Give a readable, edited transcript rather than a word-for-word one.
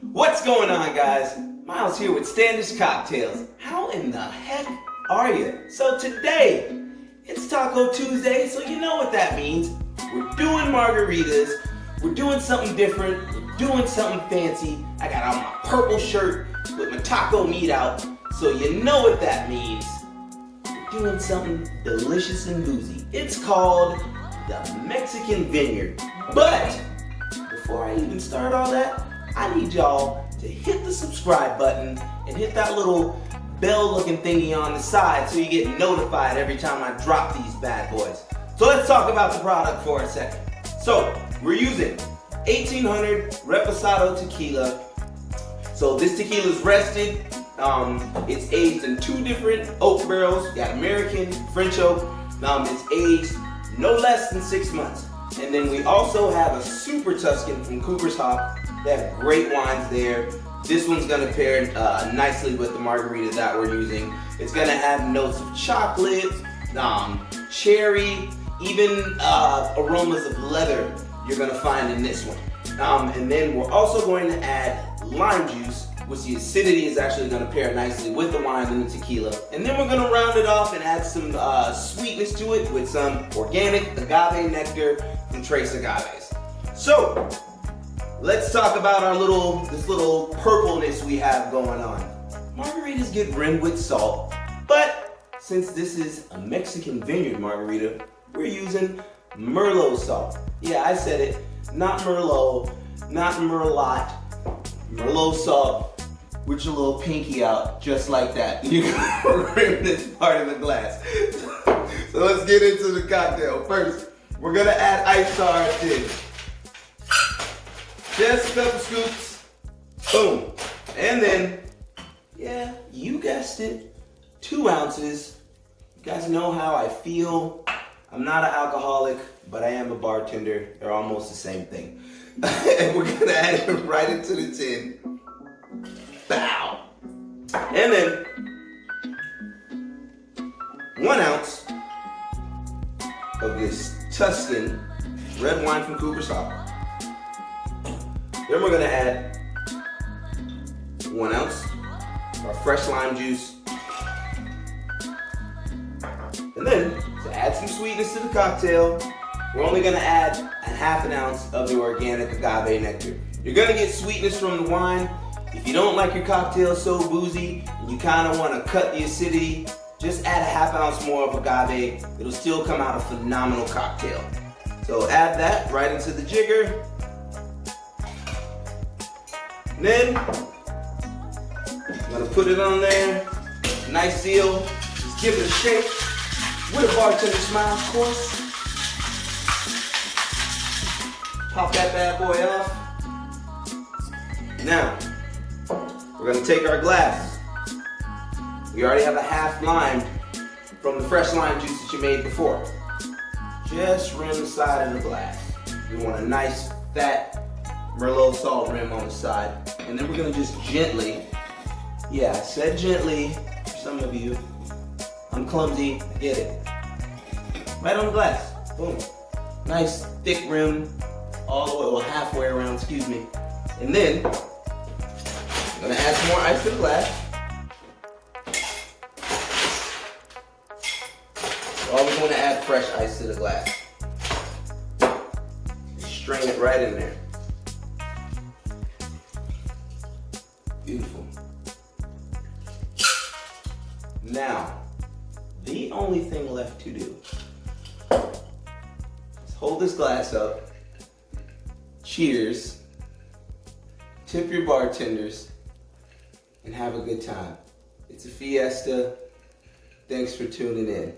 What's going on, guys? Miles here with Standish Cocktails. How in the heck are you? So today, it's Taco Tuesday, so you know what that means. We're doing margaritas, we're doing something different, we're doing something fancy. I got on my purple shirt with my taco meat out, so you know what that means. We're doing something delicious and boozy. It's called the Mexican Vineyard. But before I even start all that, I need y'all to hit the subscribe button and hit that little bell looking thingy on the side so you get notified every time I drop these bad boys. So let's talk about the product for a second. So we're using 1800 Reposado Tequila. So this tequila is rested. It's aged in 2 different oak barrels. You got American, French oak. It's aged no less than 6 months. And then we also have a Super Tuscan from Cooper's Hawk. They have great wines there. This one's gonna pair nicely with the margarita that we're using. It's gonna have notes of chocolate, cherry, even aromas of leather you're gonna find in this one. And then we're also going to add lime juice, which the acidity is actually gonna pair nicely with the wine and the tequila. And then we're gonna round it off and add some sweetness to it with some organic agave nectar from Trace Agaves. So, let's talk about this little purpleness we have going on. Margaritas get rimmed with salt, but since this is a Mexican Vineyard margarita, we're using Merlot salt. Yeah, I said it, not Merlot, not Merlot, Merlot salt with your little pinky out, just like that. You can rim this part of the glass. So let's get into the cocktail. First, we're gonna add ice to our tin. Just a couple scoops, boom. And then, yeah, you guessed it, 2 ounces. You guys know how I feel. I'm not an alcoholic, but I am a bartender. They're almost the same thing. And we're gonna add it right into the tin. Bow. And then, 1 ounce of this Tuscan red wine from Cooper's Hawk. Then we're gonna add 1 ounce of our fresh lime juice. And then, to add some sweetness to the cocktail, we're only gonna add a ½ ounce of the organic agave nectar. You're gonna get sweetness from the wine. If you don't like your cocktail so boozy, and you kinda wanna cut the acidity, just add a ½ ounce more of agave. It'll still come out a phenomenal cocktail. So add that right into the jigger. And then, I'm gonna put it on there, nice seal, just give it a shake, with a bartender smile, of course. Pop that bad boy off. Now, we're gonna take our glass. We already have a half lime from the fresh lime juice that you made before. Just rim the side of the glass. You want a nice, fat Merlot salt rim on the side. And then we're gonna just gently, yeah, I said gently, for some of you. I'm clumsy, I get it. Right on the glass, boom. Nice thick rim, all the way, well, halfway around, excuse me. And then, I'm gonna add some more ice to the glass. Always wanna add fresh ice to the glass. Strain it right in there. Beautiful. Now, the only thing left to do is hold this glass up, cheers, tip your bartenders, and have a good time. It's a fiesta. Thanks for tuning in.